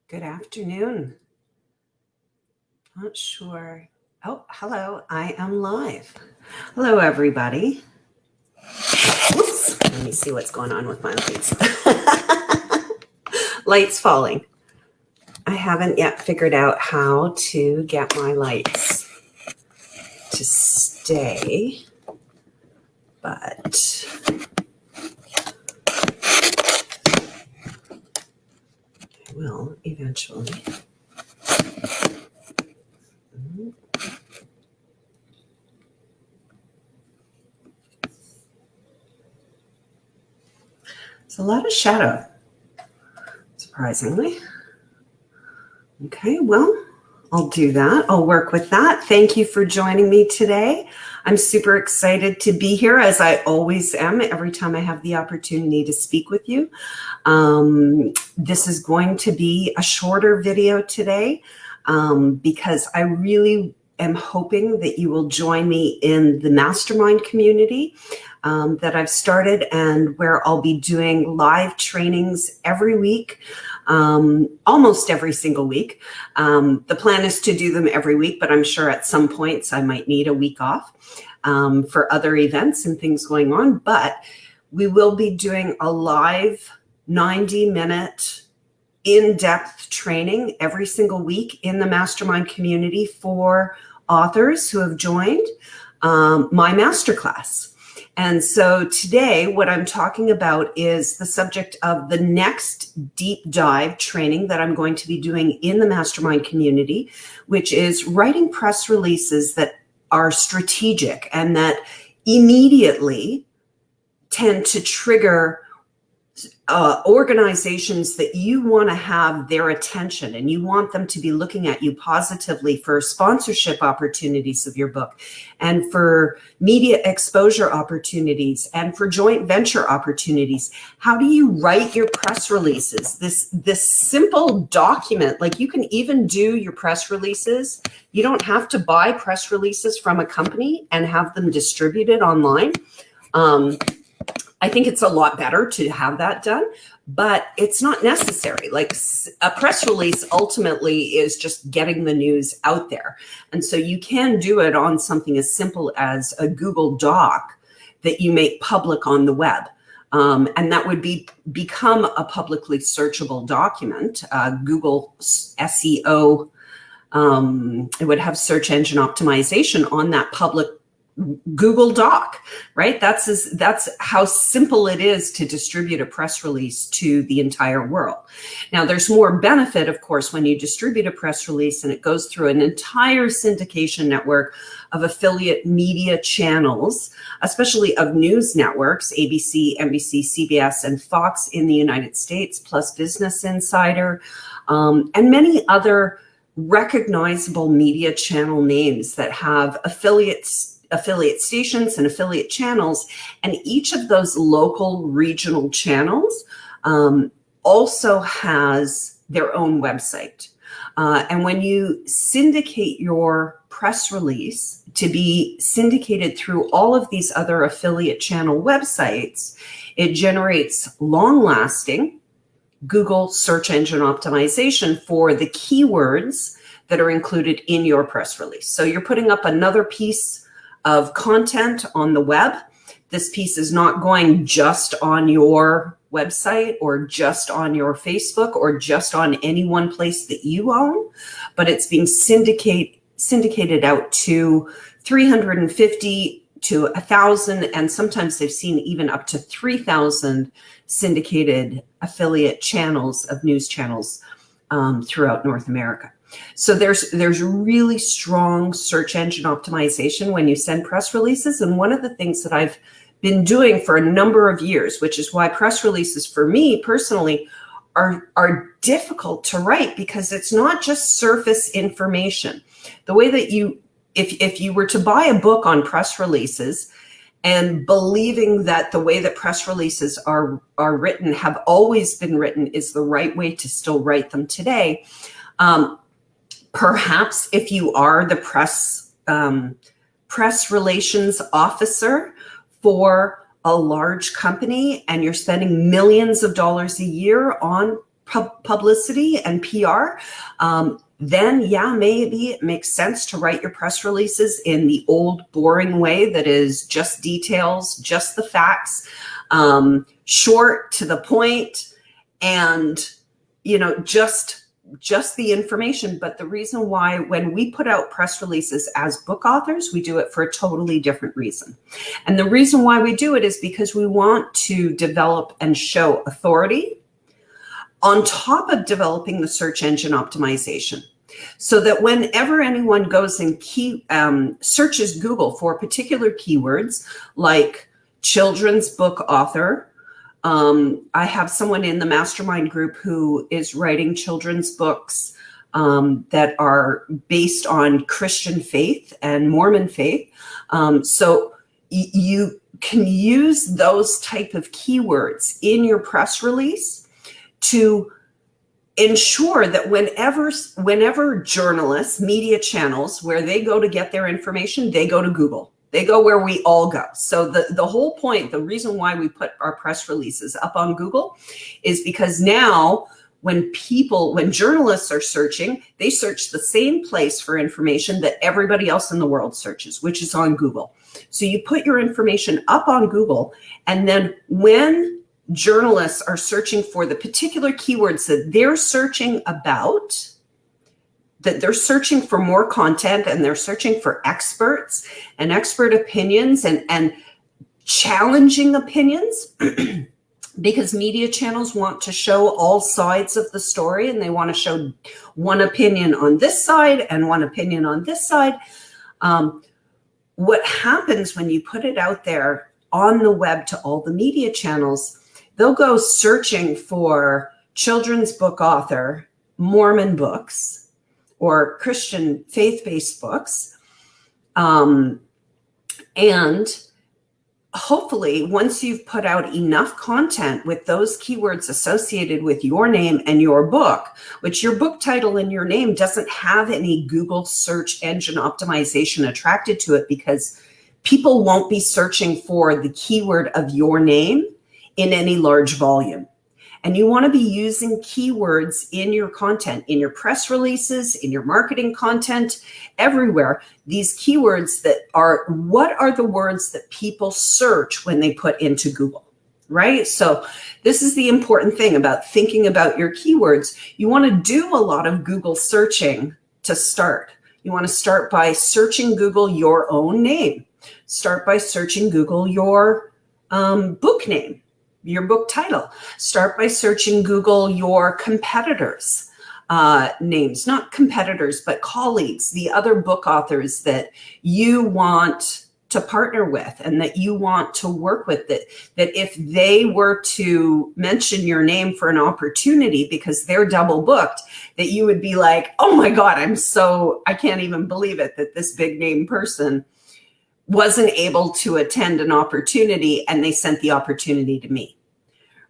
Good afternoon. Not sure. Oh, hello. I am live. Hello, everybody. Whoops. Let me see what's going on with my lights. Lights falling. I haven't yet figured out how to get my lights to stay, but I will eventually. It's a lot of shadow, surprisingly. Okay, well, I'll do that. I'll work with that. Thank you for joining me today. I'm super excited to be here, as I always am every time I have the opportunity to speak with you. This is going to be a shorter video today because I really am hoping that you will join me in the mastermind community that I've started, and where I'll be doing live trainings every week. Almost every single week. The plan is to do them every week, but I'm sure at some points I might need a week off for other events and things going on. But we will be doing a live 90-minute in-depth training every single week in the mastermind community for authors who have joined my masterclass. And so today, what I'm talking about is the subject of the next deep dive training that I'm going to be doing in the mastermind community, which is writing press releases that are strategic and that immediately tend to trigger organizations that you want to have their attention, and you want them to be looking at you positively for sponsorship opportunities of your book, and for media exposure opportunities, and for joint venture opportunities. How do you write your press releases? This simple document, like you can even do your press releases. You don't have to buy press releases from a company and have them distributed online. I think it's a lot better to have that done, but it's not necessary. Like a press release ultimately is just getting the news out there. And so you can do it on something as simple as a Google Doc that you make public on the web. And that would become a publicly searchable document. Google SEO, it would have search engine optimization on that public Google Doc, right? That's how simple it is to distribute a press release to the entire world. Now, there's more benefit, of course, when you distribute a press release and it goes through an entire syndication network of affiliate media channels, especially of news networks, ABC, NBC, CBS, and Fox in the United States, plus Business Insider, and many other recognizable media channel names that have affiliate stations and affiliate channels. And each of those local regional channels also has their own website. And when you syndicate your press release to be syndicated through all of these other affiliate channel websites, it generates long-lasting Google search engine optimization for the keywords that are included in your press release. So you're putting up another piece of content on the web. This piece is not going just on your website or just on your Facebook or just on any one place that you own, but it's being syndicated out to 350 to 1,000, and sometimes they've seen even up to 3,000 syndicated affiliate channels of news channels throughout North America. So there's really strong search engine optimization when you send press releases. And one of the things that I've been doing for a number of years, which is why press releases for me personally are difficult to write, because it's not just surface information. The way that if you were to buy a book on press releases and believing that the way that press releases are written, have always been written, is the right way to still write them today, perhaps if you are the press relations officer for a large company and you're spending millions of dollars a year on publicity and PR, then yeah, maybe it makes sense to write your press releases in the old boring way that is just details, just the facts, short, to the point, and just the information. But the reason why when we put out press releases as book authors, we do it for a totally different reason. And the reason why we do it is because we want to develop and show authority on top of developing the search engine optimization, so that whenever anyone goes and searches Google for particular keywords like children's book author, I have someone in the mastermind group who is writing children's books that are based on Christian faith and Mormon faith. So you can use those type of keywords in your press release to ensure that whenever journalists, media channels, where they go to get their information, they go to Google. They go where we all go. So the whole point, the reason why we put our press releases up on Google is because now when journalists are searching, they search the same place for information that everybody else in the world searches, which is on Google. So you put your information up on Google, and then when journalists are searching for the particular keywords that they're searching about, that they're searching for more content, and they're searching for experts and expert opinions and challenging opinions, because media channels want to show all sides of the story, and they want to show one opinion on this side and one opinion on this side. What happens when you put it out there on the web to all the media channels, they'll go searching for children's book author, Mormon books, or Christian faith-based books. And hopefully, once you've put out enough content with those keywords associated with your name and your book, which your book title and your name doesn't have any Google search engine optimization attracted to it, because people won't be searching for the keyword of your name in any large volume. And you want to be using keywords in your content, in your press releases, in your marketing content, everywhere. These keywords what are the words that people search when they put into Google, right? So this is the important thing about thinking about your keywords. You want to do a lot of Google searching to start. You want to start by searching Google your own name. Start by searching Google your book name, your book title. Start by searching Google your competitors' names, not competitors, but colleagues, the other book authors that you want to partner with and that you want to work with, that if they were to mention your name for an opportunity because they're double booked, that you would be like, oh my God, I can't even believe it that this big name person wasn't able to attend an opportunity and they sent the opportunity to me,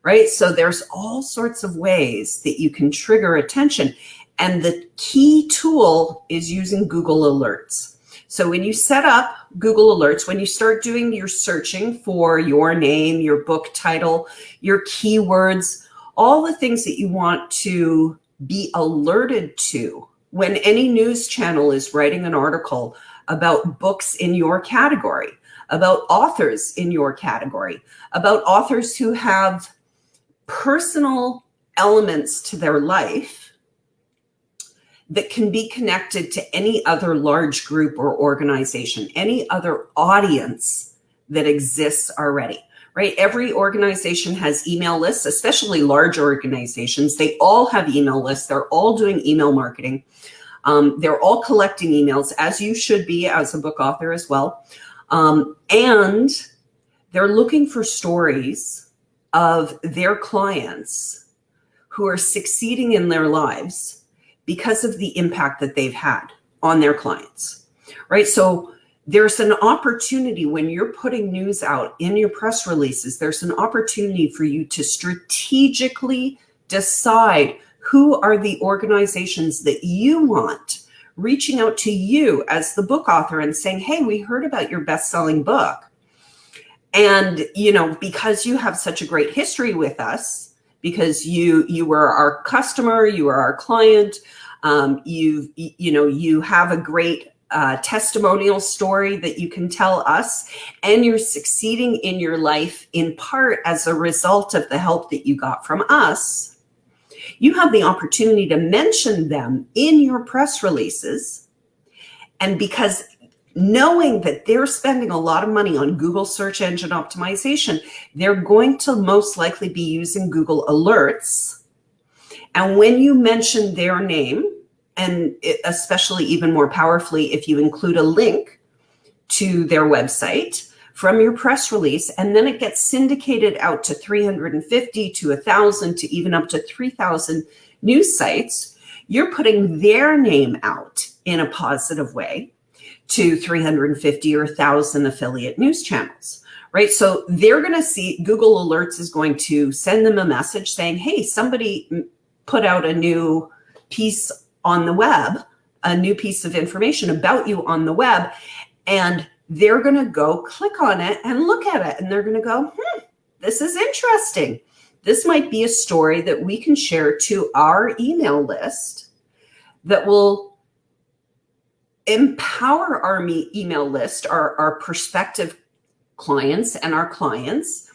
right? So there's all sorts of ways that you can trigger attention. And the key tool is using Google Alerts. So when you set up Google Alerts, when you start doing your searching for your name, your book title, your keywords, all the things that you want to be alerted to when any news channel is writing an article about books in your category, about authors in your category, about authors who have personal elements to their life that can be connected to any other large group or organization, any other audience that exists already, right? Every organization has email lists, especially large organizations. They all have email lists. They're all doing email marketing. They're all collecting emails, as you should be as a book author as well. And they're looking for stories of their clients who are succeeding in their lives because of the impact that they've had on their clients, right? So there's an opportunity when you're putting news out in your press releases, there's an opportunity for you to strategically decide who are the organizations that you want reaching out to you as the book author and saying, hey, we heard about your best-selling book. And, because you have such a great history with us, because you were our customer, you are our client. You have a great testimonial story that you can tell us, and you're succeeding in your life in part as a result of the help that you got from us. You have the opportunity to mention them in your press releases. And because knowing that they're spending a lot of money on Google search engine optimization, they're going to most likely be using Google Alerts. And when you mention their name, and especially even more powerfully, if you include a link to their website from your press release, and then it gets syndicated out to 350 to 1,000 to even up to 3,000 news sites, you're putting their name out in a positive way to 350 or 1,000 affiliate news channels, right? So they're going to see, Google Alerts is going to send them a message saying, hey, somebody put out a new piece on the web, a new piece of information about you on the web, and they're going to go click on it and look at it, and they're going to go, this is interesting. This might be a story that we can share to our email list that will empower our email list, our prospective clients and our clients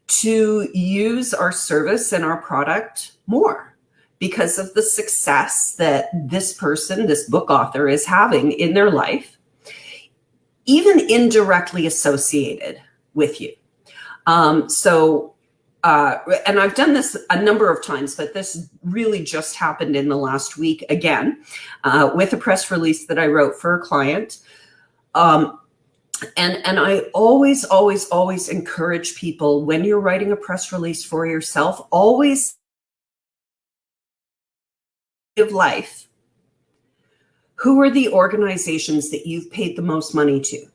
to use our service and our product more, because of the success that this person, this book author, is having in their life, even indirectly associated with you. And I've done this a number of times, but this really just happened in the last week again, with a press release that I wrote for a client. And I always encourage people, when you're writing a press release for yourself, always of life, who are the organizations that you've paid the most money to?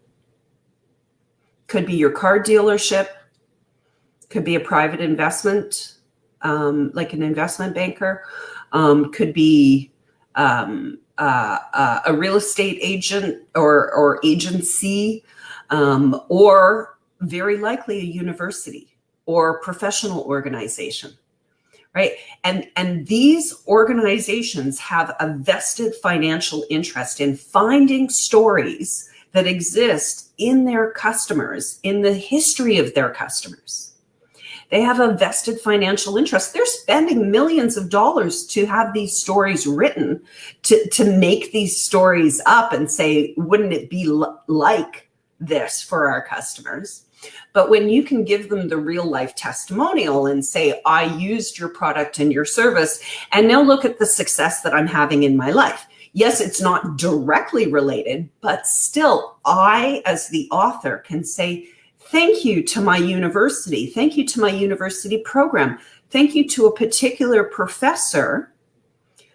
Could be your car dealership, could be a private investment, like an investment banker, could be a real estate agent or agency, or very likely a university or professional organization. Right. And these organizations have a vested financial interest in finding stories that exist in their customers, in the history of their customers. They have a vested financial interest. They're spending millions of dollars to have these stories written, to make these stories up and say, wouldn't it be like this for our customers? But when you can give them the real life testimonial and say, I used your product and your service, and now look at the success that I'm having in my life. Yes, it's not directly related, but still, I, as the author, can say, thank you to my university. Thank you to my university program. Thank you to a particular professor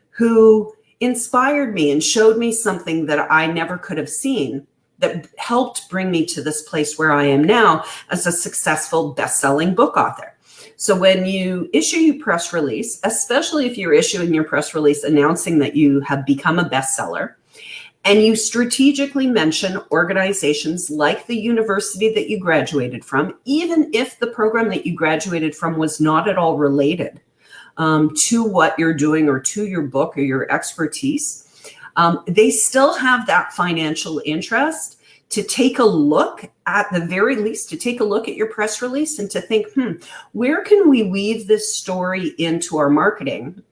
who inspired me and showed me something that I never could have seen, that helped bring me to this place where I am now as a successful best-selling book author. So when you issue your press release, especially if you're issuing your press release announcing that you have become a bestseller, and you strategically mention organizations like the university that you graduated from, even if the program that you graduated from was not at all related to what you're doing or to your book or your expertise, they still have that financial interest to take a look, at the very least, to take a look at your press release and to think, where can we weave this story into our marketing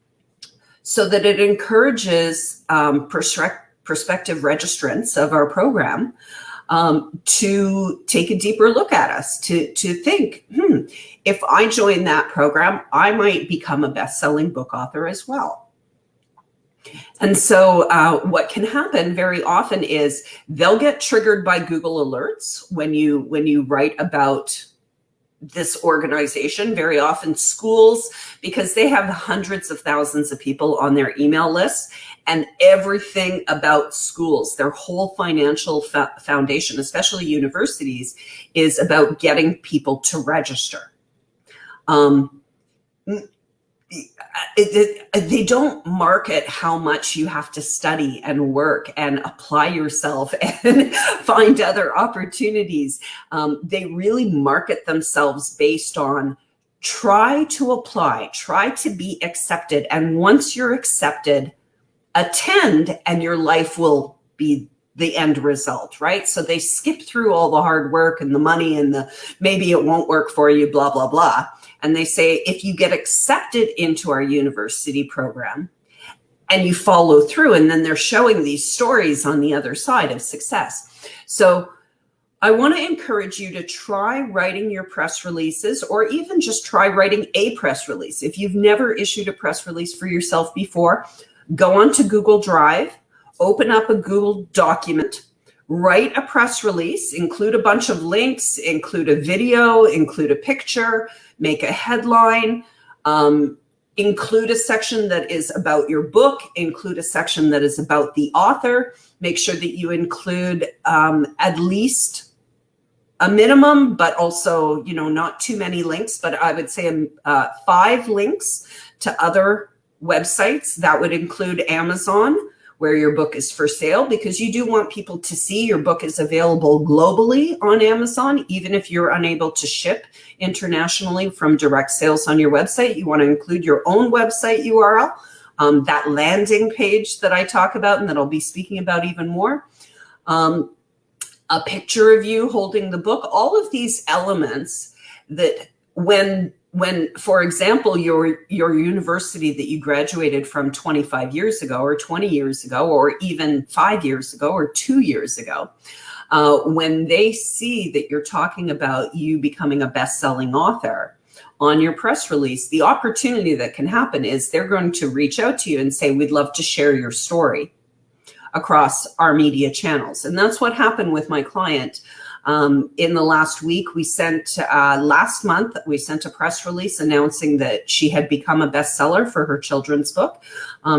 so that it encourages prospective registrants of our program to take a deeper look at us, to think, if I join that program, I might become a best-selling book author as well. And so what can happen very often is they'll get triggered by Google Alerts when you write about this organization, very often schools, because they have hundreds of thousands of people on their email lists, and everything about schools, their whole financial foundation, especially universities, is about getting people to register. They don't market how much you have to study and work and apply yourself and find other opportunities. They really market themselves based on try to apply, try to be accepted. And once you're accepted, attend, and your life will be the end result, right? So they skip through all the hard work and the money and the maybe it won't work for you, blah, blah, blah. And they say, if you get accepted into our university program and you follow through, and then they're showing these stories on the other side of success. So I want to encourage you to try writing your press releases, or even just try writing a press release. If you've never issued a press release for yourself before, go onto Google Drive, open up a Google document, write a press release, include a bunch of links, include a video, include a picture, make a headline, include a section that is about your book, include a section that is about the author. Make sure that you include at least a minimum, but also, not too many links, but I would say 5 links to other websites. That would include Amazon, where your book is for sale, because you do want people to see your book is available globally on Amazon. Even if you're unable to ship internationally from direct sales on your website, you want to include your own website URL, that landing page that I talk about and that I'll be speaking about even more, a picture of you holding the book, all of these elements that when, for example, your university that you graduated from 25 years ago or 20 years ago, or even 5 years ago or 2 years ago, when they see that you're talking about you becoming a best-selling author on your press release, the opportunity that can happen is they're going to reach out to you and say, we'd love to share your story across our media channels. And that's what happened with my client. In the last week, last month, we sent a press release announcing that she had become a bestseller for her children's book,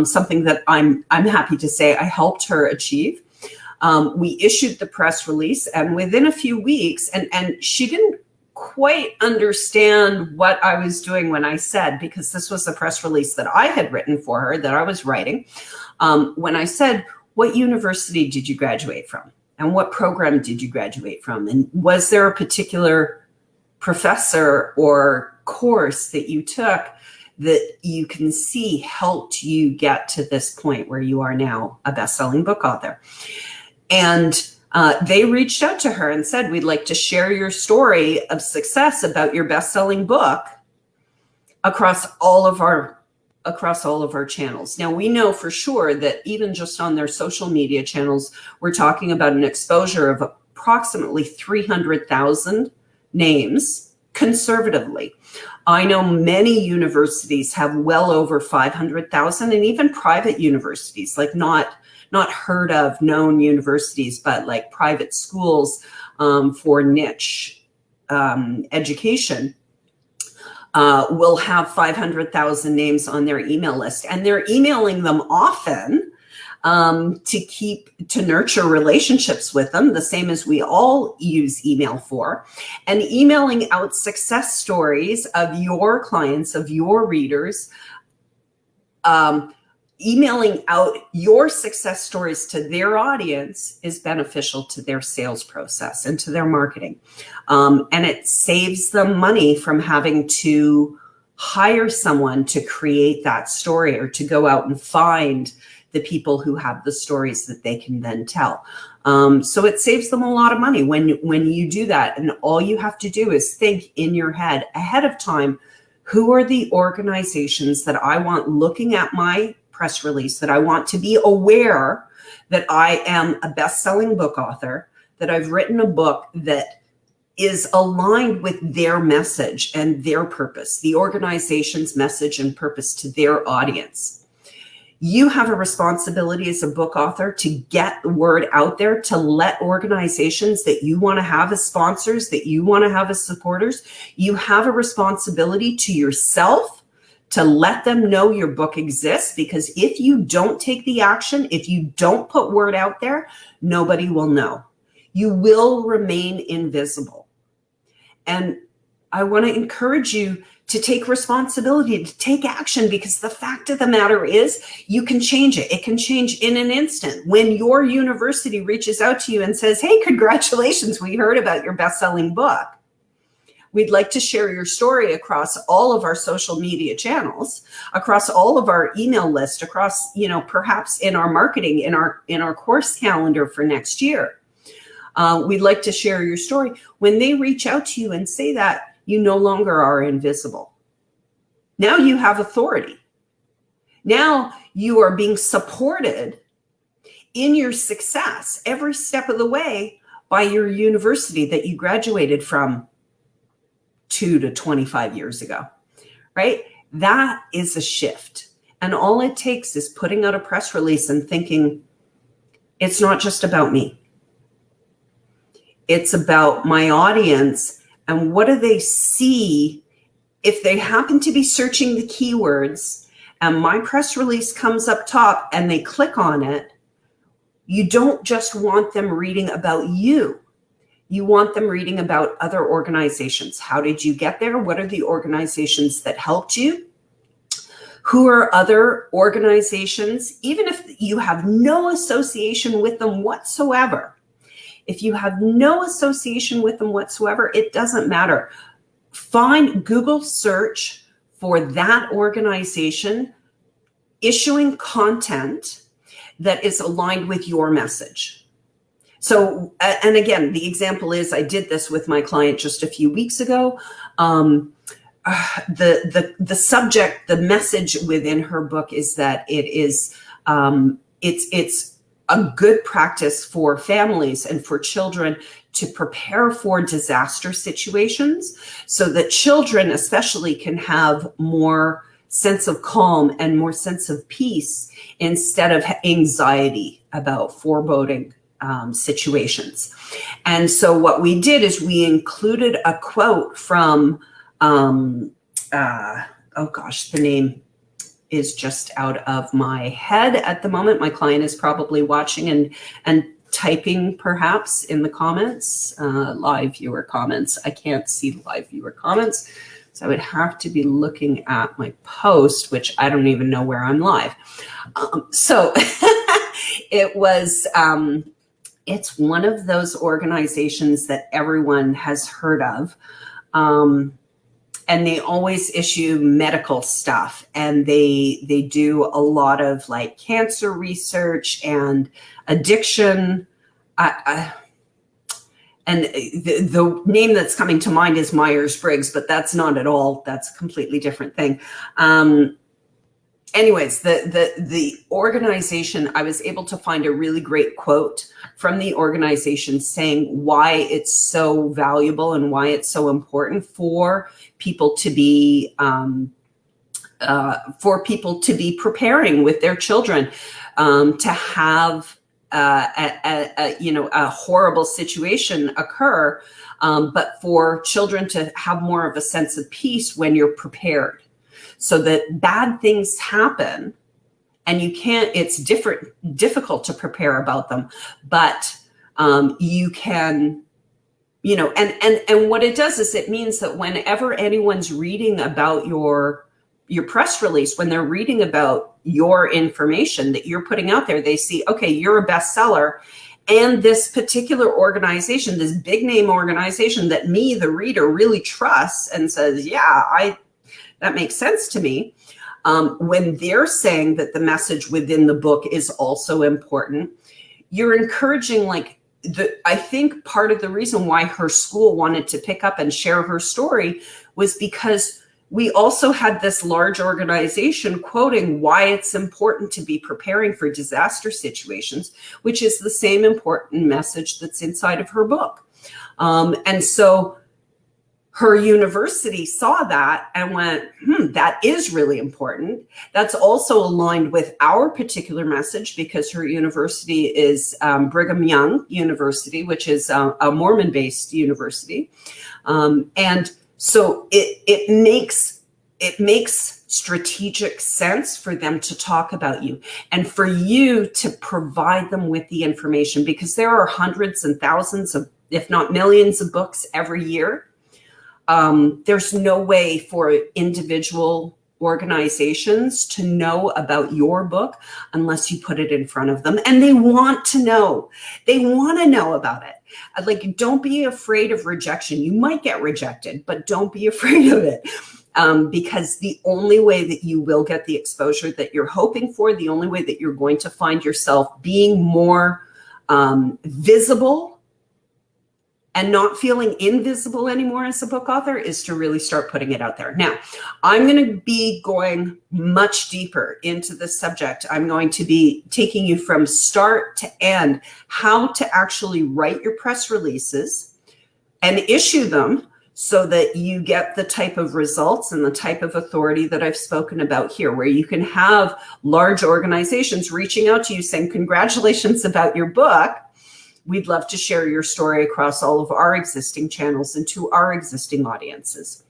something that I'm happy to say I helped her achieve. We issued the press release, and within a few weeks, and she didn't quite understand what I was doing when I said, because this was a press release that I had written for her, that I was writing. When I said, what university did you graduate from? And what program did you graduate from? And was there a particular professor or course that you took that you can see helped you get to this point where you are now a best-selling book author? And they reached out to her and said, we'd like to share your story of success about your best-selling book across all of our channels. Now, we know for sure that even just on their social media channels, we're talking about an exposure of approximately 300,000 names conservatively. I know many universities have well over 500,000, and even private universities, like not heard of known universities, but like private schools for niche education, will have 500,000 names on their email list, and they're emailing them often to nurture relationships with them, the same as we all use email for, and emailing out success stories of your clients, of your readers, emailing out your success stories to their audience is beneficial to their sales process and to their marketing. And it saves them money from having to hire someone to create that story or to go out and find the people who have the stories that they can then tell. So it saves them a lot of money when you do that. And all you have to do is think in your head ahead of time, who are the organizations that I want looking at my press release, that I want to be aware that I am a best-selling book author, that I've written a book that is aligned with their message and their purpose, the organization's message and purpose to their audience. You have a responsibility as a book author to get the word out there, to let organizations that you want to have as sponsors, that you want to have as supporters, you have a responsibility to yourself to let them know your book exists, because if you don't take the action, if you don't put word out there, nobody will know. You will remain invisible. And I want to encourage you to take responsibility, to take action, because the fact of the matter is you can change it. It can change in an instant. When your university reaches out to you and says, hey, congratulations, we heard about your best-selling book. We'd like to share your story across all of our social media channels, across all of our email list, across, perhaps in our marketing, in our course calendar for next year. We'd like to share your story. When they reach out to you and say that, you no longer are invisible. Now you have authority. Now you are being supported in your success every step of the way by your university that you graduated from 2 to 25 years ago, right? That is a shift. And all it takes is putting out a press release and thinking, it's not just about me. It's about my audience, and what do they see if they happen to be searching the keywords and my press release comes up top and they click on it. You don't just want them reading about you. You want them reading about other organizations. How did you get there? What are the organizations that helped you? Who are other organizations? Even if you have no association with them whatsoever, if you have no association with them whatsoever, it doesn't matter. Google search for that organization issuing content that is aligned with your message. So, and again, the example is, I did this with my client just a few weeks ago. The subject, the message within her book is that it's a good practice for families and for children to prepare for disaster situations, so that children especially can have more sense of calm and more sense of peace instead of anxiety about foreboding situations. And so what we did is we included a quote from, the name is just out of my head at the moment. My client is probably watching and typing perhaps in the comments, live viewer comments. I can't see the live viewer comments, so I would have to be looking at my post, which I don't even know where I'm live. So it was, it's one of those organizations that everyone has heard of. And they always issue medical stuff, and they do a lot of like cancer research and addiction. And the name that's coming to mind is Myers-Briggs, but that's not at all. That's a completely different thing. Anyways, the organization, I was able to find a really great quote from the organization saying why it's so valuable and why it's so important for people to be preparing with their children to have a horrible situation occur, but for children to have more of a sense of peace when you're prepared. So that bad things happen and it's difficult to prepare about them, but you can, and what it does is it means that whenever anyone's reading about your press release, when they're reading about your information that you're putting out there, they see, okay, you're a bestseller. And this particular organization, this big name organization that me, the reader, really trusts and says, yeah, that makes sense to me. When they're saying that the message within the book is also important, you're encouraging, I think part of the reason why her school wanted to pick up and share her story was because we also had this large organization quoting why it's important to be preparing for disaster situations, which is the same important message that's inside of her book. And so her university saw that and went, that is really important. That's also aligned with our particular message because her university is Brigham Young University, which is a Mormon-based university. And so it makes strategic sense for them to talk about you and for you to provide them with the information, because there are hundreds and thousands of, if not millions of books every year. There's no way for individual organizations to know about your book unless you put it in front of them. And they want to know. They want to know about it. Like, don't be afraid of rejection. You might get rejected, but don't be afraid of it. Because the only way that you will get the exposure that you're hoping for, the only way that you're going to find yourself being more visible and not feeling invisible anymore as a book author is to really start putting it out there. Now, I'm going to be going much deeper into this subject. I'm going to be taking you from start to end, how to actually write your press releases and issue them so that you get the type of results and the type of authority that I've spoken about here, where you can have large organizations reaching out to you saying, congratulations about your book. We'd love to share your story across all of our existing channels and to our existing audiences.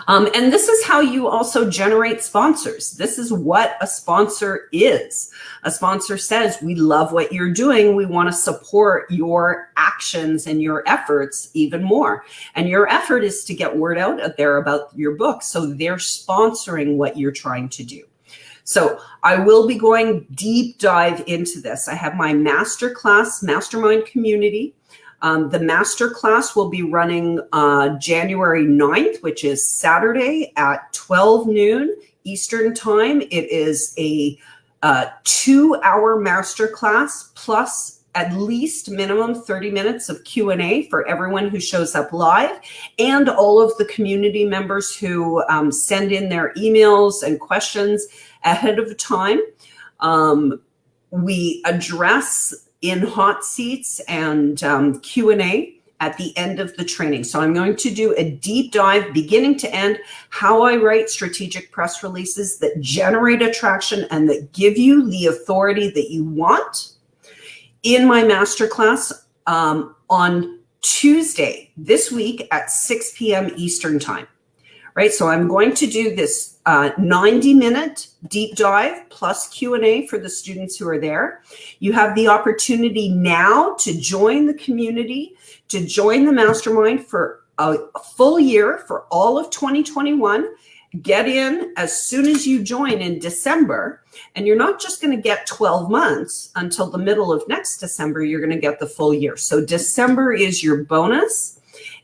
And this is how you also generate sponsors. This is what a sponsor is. A sponsor says, we love what you're doing. We want to support your actions and your efforts even more. And your effort is to get word out there about your book. So they're sponsoring what you're trying to do. So I will be going deep dive into this. I have my masterclass mastermind community. The masterclass will be running January 9th, which is Saturday at 12 noon Eastern time. It is a 2-hour masterclass plus at least minimum 30 minutes of Q&A for everyone who shows up live and all of the community members who send in their emails and questions ahead of time. We address in hot seats and Q&A at the end of the training. So I'm going to do a deep dive beginning to end, how I write strategic press releases that generate attraction and that give you the authority that you want in my masterclass on Tuesday this week at 6 p.m. Eastern time. Right, so I'm going to do this 90-minute deep dive plus Q&A for the students who are there. You have the opportunity now to join the community, to join the mastermind for a full year for all of 2021. Get in as soon as you join in December, and you're not just going to get 12 months until the middle of next December, you're going to get the full year. So December is your bonus.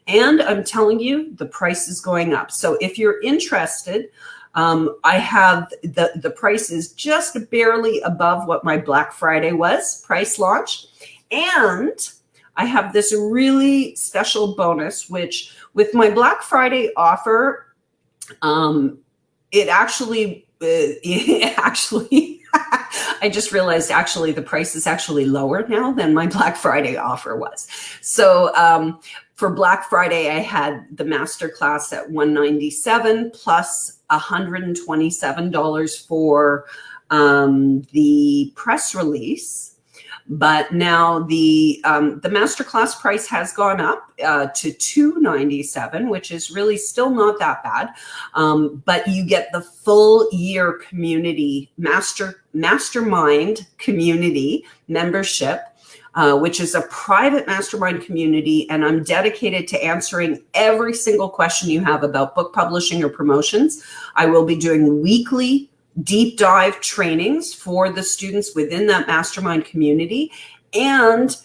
And I'm telling you, the price is going up. So if you're interested, I have the price is just barely above what my Black Friday was, price launch. And I have this really special bonus, which with my Black Friday offer, it actually, I just realized actually the price is actually lower now than my Black Friday offer was. So for Black Friday, I had the masterclass at $197 plus $127 for the press release. But now the masterclass price has gone up to $297, which is really still not that bad. But you get the full year community mastermind community membership, which is a private mastermind community. And I'm dedicated to answering every single question you have about book publishing or promotions. I will be doing weekly deep dive trainings for the students within that mastermind community and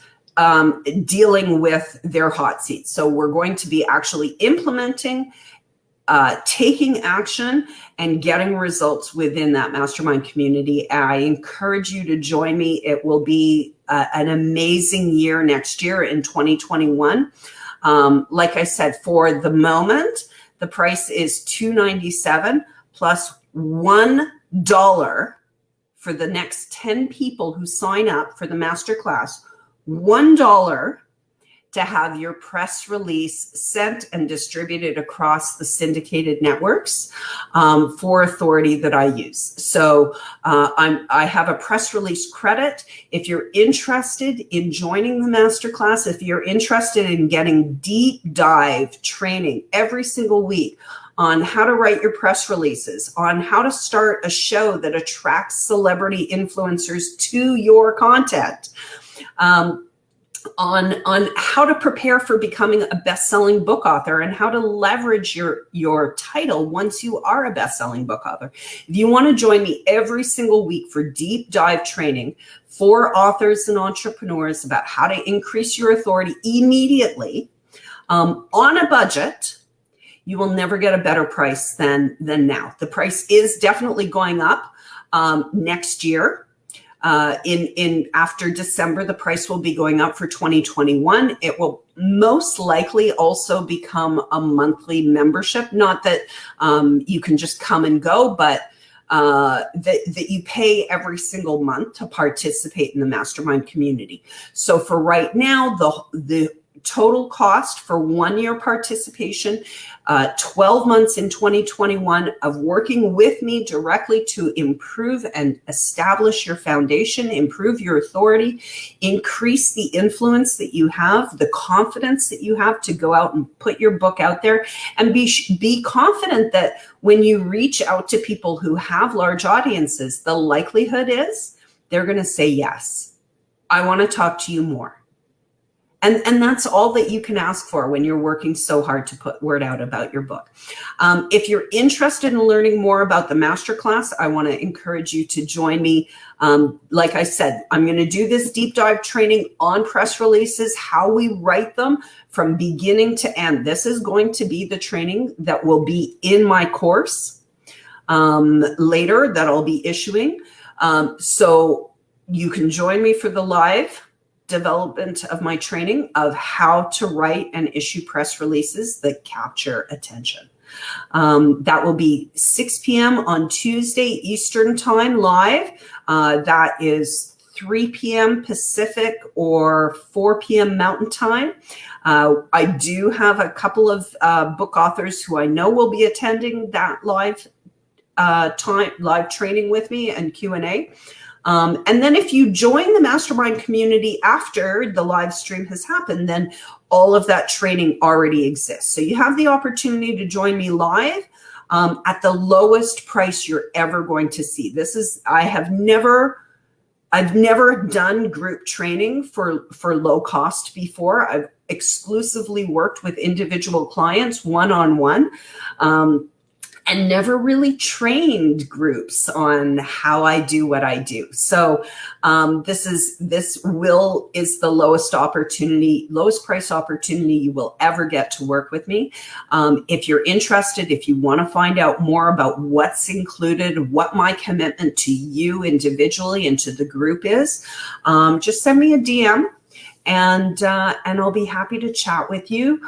dealing with their hot seats. So we're going to be actually implementing, taking action and getting results within that mastermind community. I encourage you to join me. It will be an amazing year next year in 2021. Like I said, for the moment, the price is $297 plus $1 for the next 10 people who sign up for the masterclass, $1 to have your press release sent and distributed across the syndicated networks for authority that I use. So I have a press release credit. If you're interested in joining the masterclass, if you're interested in getting deep dive training every single week on how to write your press releases, on how to start a show that attracts celebrity influencers to your content, on how to prepare for becoming a best-selling book author and how to leverage your title once you are a best-selling book author. If you want to join me every single week for deep dive training for authors and entrepreneurs about how to increase your authority immediately on a budget, you will never get a better price than now. The price is definitely going up next year. In after December, the price will be going up for 2021. It will most likely also become a monthly membership. Not that you can just come and go, but that you pay every single month to participate in the mastermind community. So for right now, the total cost for 1 year participation, 12 months in 2021 of working with me directly to improve and establish your foundation, improve your authority, increase the influence that you have, the confidence that you have to go out and put your book out there, and be confident that when you reach out to people who have large audiences, the likelihood is they're going to say, yes, I want to talk to you more. And that's all that you can ask for when you're working so hard to put word out about your book. If you're interested in learning more about the masterclass, I want to encourage you to join me. Like I said, I'm going to do this deep dive training on press releases, how we write them from beginning to end. This is going to be the training that will be in my course later that I'll be issuing. So you can join me for the live development of my training of how to write and issue press releases that capture attention. That will be 6 p.m. on Tuesday Eastern Time live. That is 3 p.m. Pacific or 4 p.m. Mountain Time. I do have a couple of book authors who I know will be attending that live training with me and Q&A. And then if you join the mastermind community after the live stream has happened, then all of that training already exists. So you have the opportunity to join me live at the lowest price you're ever going to see. I've never done group training for low cost before. I've exclusively worked with individual clients one-on-one. And never really trained groups on how I do what I do. So this is the lowest price opportunity you will ever get to work with me. If you're interested, if you want to find out more about what's included, what my commitment to you individually and to the group is, just send me a DM. And I'll be happy to chat with you.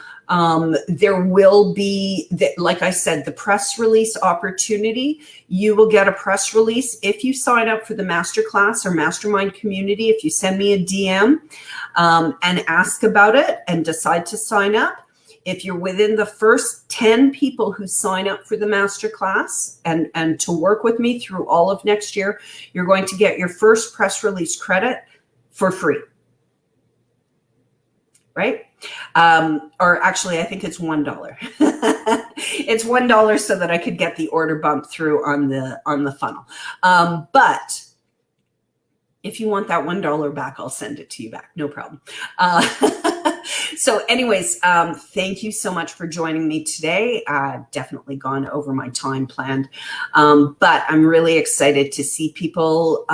There will be, like I said, the press release opportunity. You will get a press release if you sign up for the masterclass or mastermind community. If you send me a DM and ask about it and decide to sign up. If you're within the first 10 people who sign up for the masterclass and to work with me through all of next year, you're going to get your first press release credit for free. Right? Or actually, I think it's $1. It's $1 so that I could get the order bump through on the funnel. But if you want that $1 back, I'll send it to you back. No problem. So anyways, thank you so much for joining me today. I've definitely gone over my time planned, but I'm really excited to see people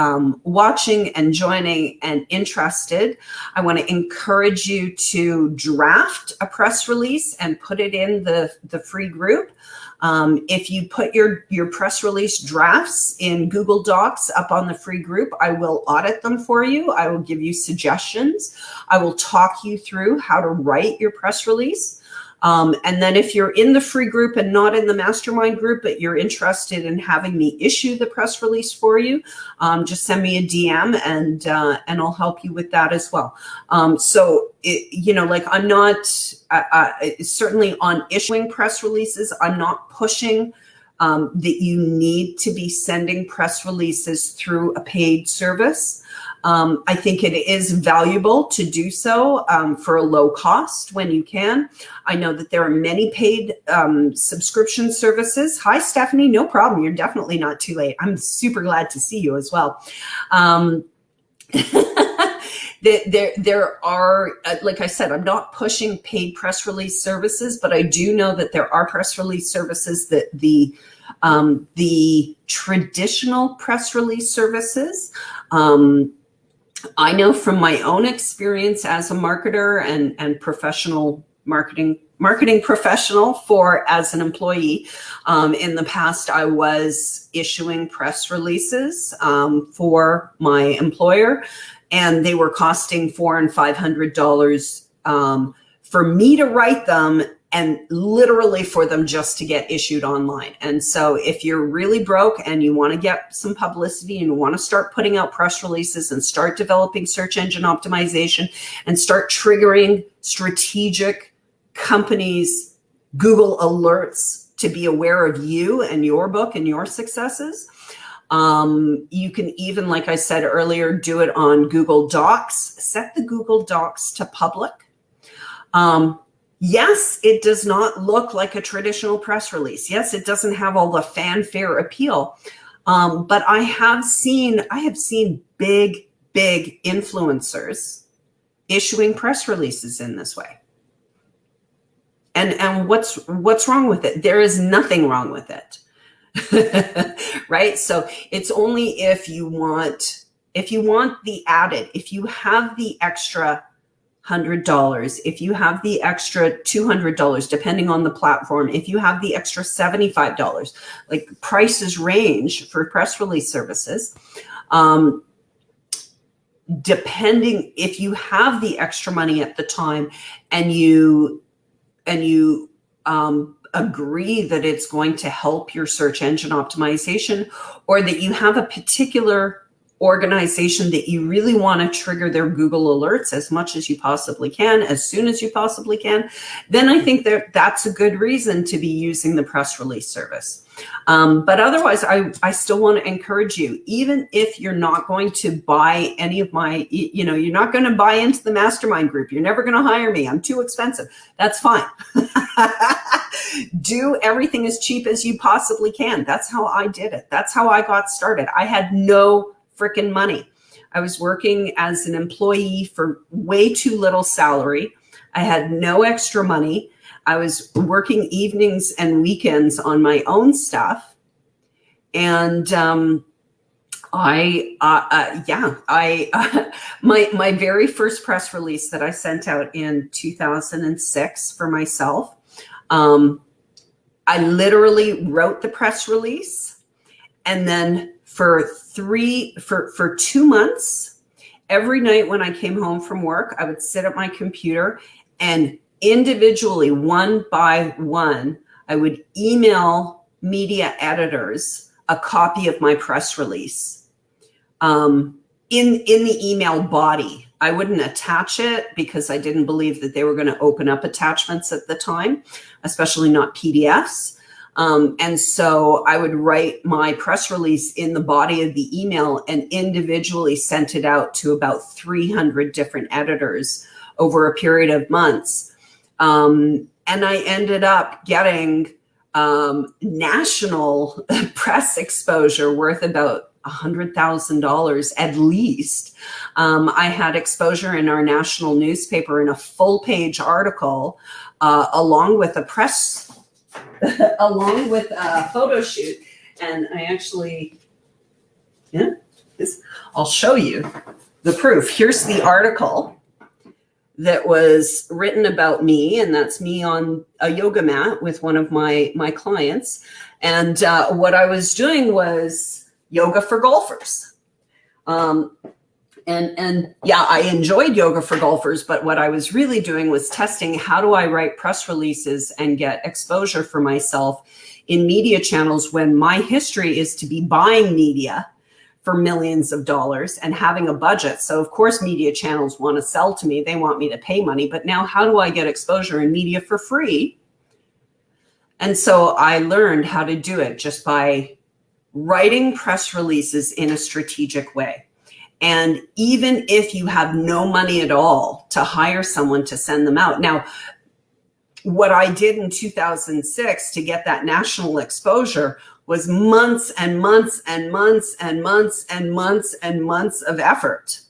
watching and joining and interested. I want to encourage you to draft a press release and put it in the free group. If you put your press release drafts in Google Docs up on the free group, I will audit them for you. I will give you suggestions. I will talk you through how to write your press release. And then if you're in the free group and not in the mastermind group, but you're interested in having me issue the press release for you, just send me a DM and I'll help you with that as well. So, I'm not certainly on issuing press releases. I'm not pushing that you need to be sending press releases through a paid service. I think it is valuable to do so for a low cost when you can. I know that there are many paid subscription services. Hi, Stephanie. No problem. You're definitely not too late. I'm super glad to see you as well. There are, like I said, I'm not pushing paid press release services, but I do know that there are press release services that the traditional press release services, I know from my own experience as a marketer and professional marketing professional as an employee. In the past, I was issuing press releases for my employer, and they were costing $400 and $500 for me to write them, and literally for them just to get issued online. And so if you're really broke and you want to get some publicity and you want to start putting out press releases and start developing search engine optimization and start triggering strategic companies' Google alerts to be aware of you and your book and your successes, you can even, like I said earlier, do it on Google Docs. Set the Google Docs to public. Yes, it does not look like a traditional press release. Yes, it doesn't have all the fanfare appeal. But I have seen big influencers issuing press releases in this way. And what's wrong with it? There is nothing wrong with it. Right? So it's only if you want the added, if you have the extra $100, if you have the extra $200, depending on the platform, if you have the extra $75, like prices range for press release services. Depending, if you have the extra money at the time and you agree that it's going to help your search engine optimization, or that you have a particular organization that you really want to trigger their Google alerts as much as you possibly can, as soon as you possibly can, then I think that's a good reason to be using the press release service. But otherwise, I still want to encourage you, even if you're not going to buy any of my, you're not going to buy into the mastermind group. You're never going to hire me. I'm too expensive. That's fine. Do everything as cheap as you possibly can. That's how I did it. That's how I got started. I had no freaking money. I was working as an employee for way too little salary. I had no extra money. I was working evenings and weekends on my own stuff. And my very first press release that I sent out in 2006 for myself, I literally wrote the press release, and then for 2 months, every night when I came home from work, I would sit at my computer and individually, one by one, I would email media editors a copy of my press release in the email body. I wouldn't attach it because I didn't believe that they were going to open up attachments at the time, especially not PDFs. And so I would write my press release in the body of the email and individually sent it out to about 300 different editors over a period of months. And I ended up getting national press exposure worth about $100,000 at least. I had exposure in our national newspaper in a full-page article, along with a photo shoot. And I actually, I'll show you the proof. Here's the article that was written about me, and that's me on a yoga mat with one of my clients. And what I was doing was yoga for golfers. And yeah, I enjoyed yoga for golfers, but what I was really doing was testing, how do I write press releases and get exposure for myself in media channels when my history is to be buying media for millions of dollars and having a budget. So of course, media channels want to sell to me. They want me to pay money, but now how do I get exposure in media for free? And so I learned how to do it just by writing press releases in a strategic way. And even if you have no money at all to hire someone to send them out. Now, what I did in 2006 to get that national exposure was months and months and months and months and months and months of effort.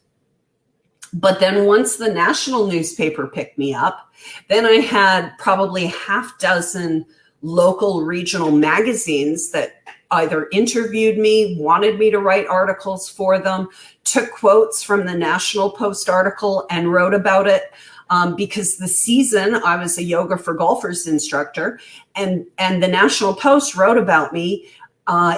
But then once the national newspaper picked me up, then I had probably half dozen local regional magazines that either interviewed me, wanted me to write articles for them, took quotes from the National Post article and wrote about it. Because the season, I was a Yoga for Golfers instructor, and the National Post wrote about me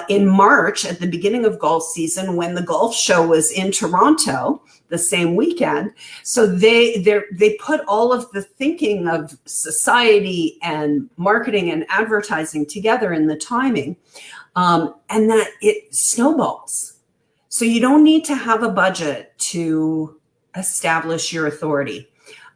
in March at the beginning of golf season when the golf show was in Toronto the same weekend. So they put all of the thinking of society and marketing and advertising together in the timing, and that it snowballs. So you don't need to have a budget to establish your authority.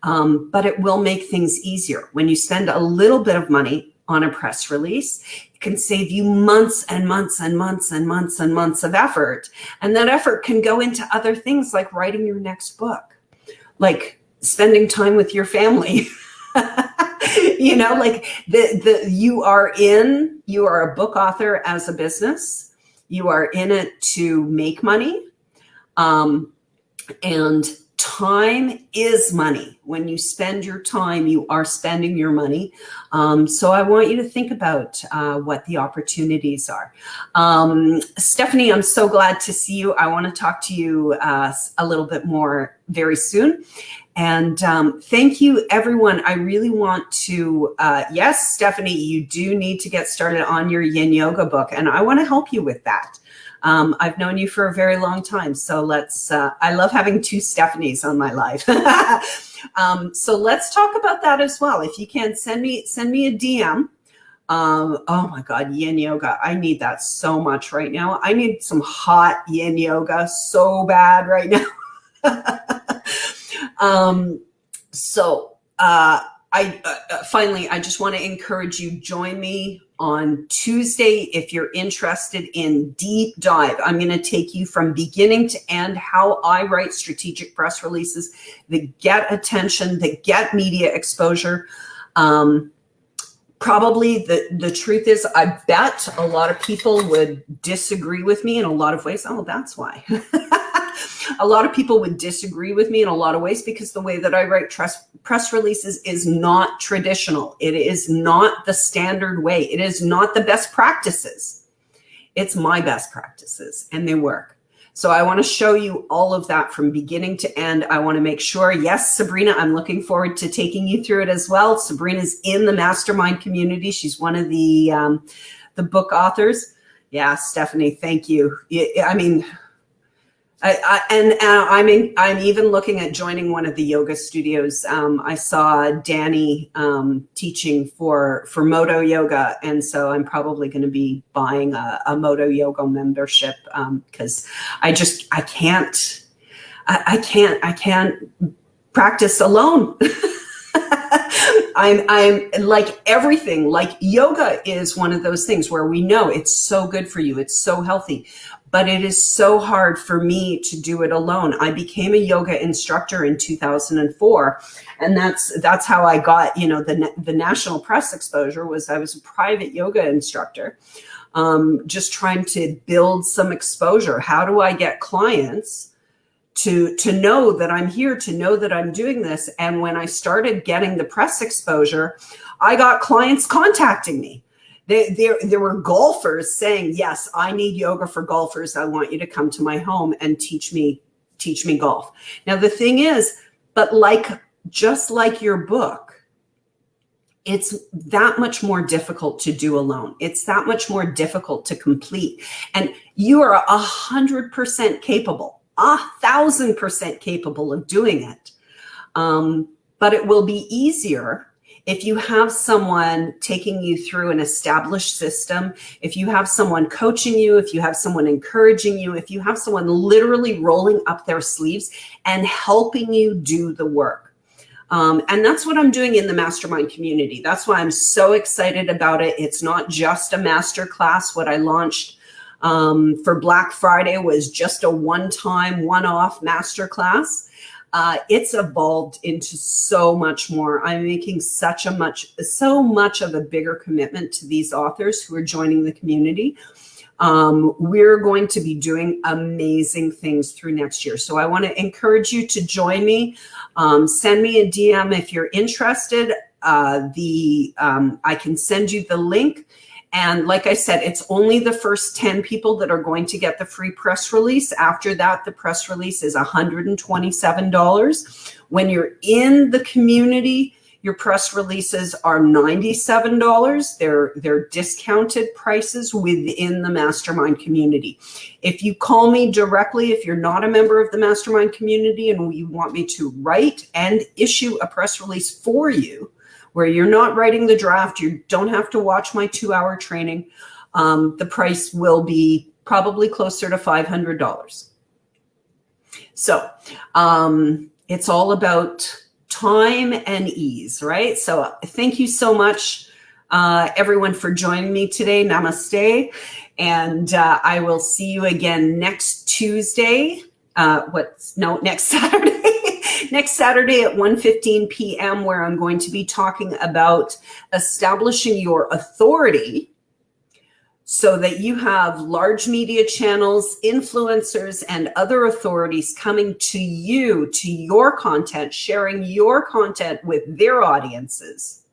But it will make things easier. When you spend a little bit of money on a press release, it can save you months and months and months and months and months of effort. And that effort can go into other things like writing your next book, like spending time with your family. Like you are a book author as a business. You are in it to make money. And time is money. When you spend your time, you are spending your money. So I want you to think about what the opportunities are. Stephanie, I'm so glad to see you. I want to talk to you a little bit more very soon. And thank you, everyone. I really want to, yes, Stephanie, you do need to get started on your Yin Yoga book, and I want to help you with that. I've known you for a very long time, so I love having two Stephanies on my life. So let's talk about that as well. If you can, send me a DM. Oh my God, Yin Yoga. I need that so much right now. I need some hot Yin Yoga so bad right now. Finally, I just want to encourage you, join me on Tuesday if you're interested in deep dive. I'm going to take you from beginning to end how I write strategic press releases that get attention, that get media exposure. Probably the truth is, I bet a lot of people would disagree with me in a lot of ways. Oh, that's why. A lot of people would disagree with me in a lot of ways because the way that I write press releases is not traditional. It is not the standard way. It is not the best practices. It's my best practices, and they work. So I want to show you all of that from beginning to end. I want to make sure, yes, Sabrina, I'm looking forward to taking you through it as well. Sabrina's in the mastermind community. She's one of the book authors. Yeah, Stephanie, thank you. I mean, I'm even looking at joining one of the yoga studios. I saw Danny teaching for Moto Yoga, and so I'm probably going to be buying a Moto Yoga membership because I can't practice alone. I'm like everything, like yoga is one of those things where we know it's so good for you. It's so healthy, but it is so hard for me to do it alone. I became a yoga instructor in 2004. And that's how I got, the national press exposure was I was a private yoga instructor, just trying to build some exposure. How do I get clients to know that I'm here, to know that I'm doing this? And when I started getting the press exposure, I got clients contacting me. There were golfers saying, yes, I need yoga for golfers. I want you to come to my home and teach me golf. Now, the thing is, but just like your book, it's that much more difficult to do alone. It's that much more difficult to complete. And you are 100% capable, 1,000% capable of doing it. But it will be easier if you have someone taking you through an established system, if you have someone coaching you, if you have someone encouraging you, if you have someone literally rolling up their sleeves and helping you do the work. And that's what I'm doing in the mastermind community. That's why I'm so excited about it. It's not just a masterclass. What I launched for Black Friday was just a one-time, one-off masterclass. It's evolved into so much more. I'm making so much of a bigger commitment to these authors who are joining the community. We're going to be doing amazing things through next year. So I want to encourage you to join me. Send me a DM if you're interested. I can send you the link. And like I said, it's only the first 10 people that are going to get the free press release. After that, the press release is $127. When you're in the community, your press releases are $97. They're discounted prices within the mastermind community. If you call me directly, if you're not a member of the mastermind community and you want me to write and issue a press release for you, where you're not writing the draft, you don't have to watch my 2-hour training, the price will be probably closer to $500. So it's all about time and ease, right? So thank you so much, everyone, for joining me today. Namaste. And I will see you again next Tuesday. Next Saturday. Next Saturday at 1:15 p.m., where I'm going to be talking about establishing your authority so that you have large media channels, influencers, and other authorities coming to you, to your content, sharing your content with their audiences.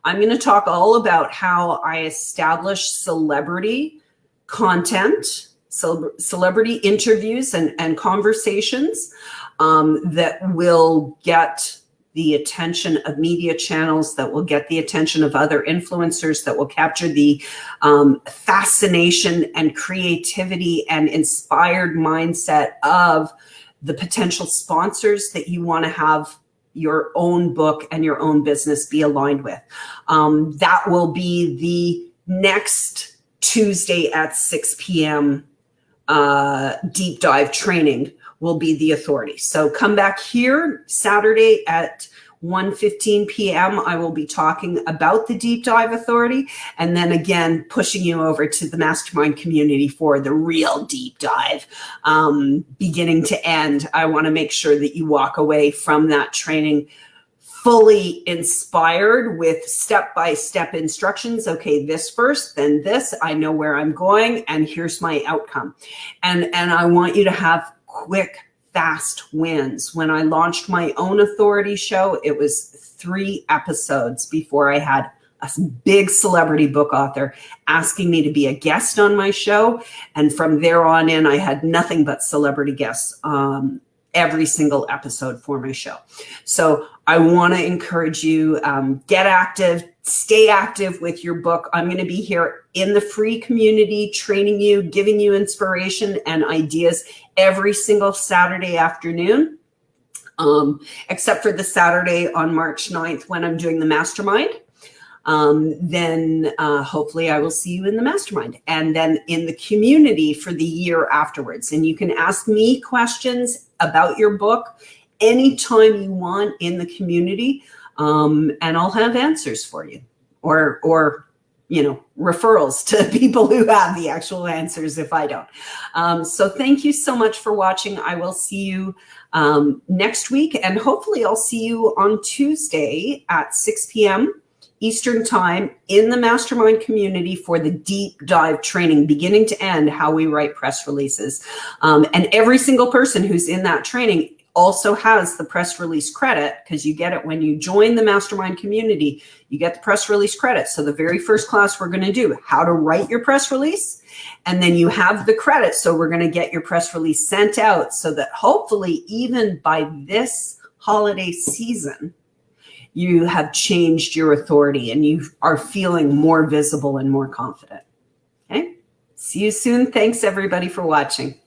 I'm going to talk all about how I establish celebrity content, celebrity interviews and conversations that will get the attention of media channels, that will get the attention of other influencers, that will capture the fascination and creativity and inspired mindset of the potential sponsors that you want to have your own book and your own business be aligned with. That will be the next Tuesday at 6 p.m. Deep dive training will be the authority. So come back here Saturday at 1:15 p.m. I will be talking about the deep dive authority, and then again pushing you over to the mastermind community for the real deep dive, beginning to end. I want to make sure that you walk away from that training fully inspired with step-by-step instructions. Okay, this first, then this. I know where I'm going, and here's my outcome. And I want you to have quick, fast wins. When I launched my own authority show, it was 3 episodes before I had a big celebrity book author asking me to be a guest on my show. And from there on in, I had nothing but celebrity guests every single episode for my show. So I want to encourage you, get active, stay active with your book. I'm going to be here in the free community, training you, giving you inspiration and ideas every single Saturday afternoon, except for the Saturday on March 9th when I'm doing the mastermind. Then hopefully I will see you in the mastermind, and then in the community for the year afterwards. And you can ask me questions about your book anytime you want in the community, and I'll have answers for you, or referrals to people who have the actual answers if I don't. So thank you so much for watching. I will see you next week, and hopefully I'll see you on Tuesday at 6 p.m. Eastern Time in the mastermind community for the deep dive training, beginning to end, how we write press releases. And every single person who's in that training also has the press release credit, because you get it when you join the mastermind community. You get the press release credit. So the very first class we're going to do how to write your press release, and then you have the credit. So we're going to get your press release sent out so that hopefully even by this holiday season, you have changed your authority and you are feeling more visible and more confident. Okay. See you soon. Thanks everybody for watching.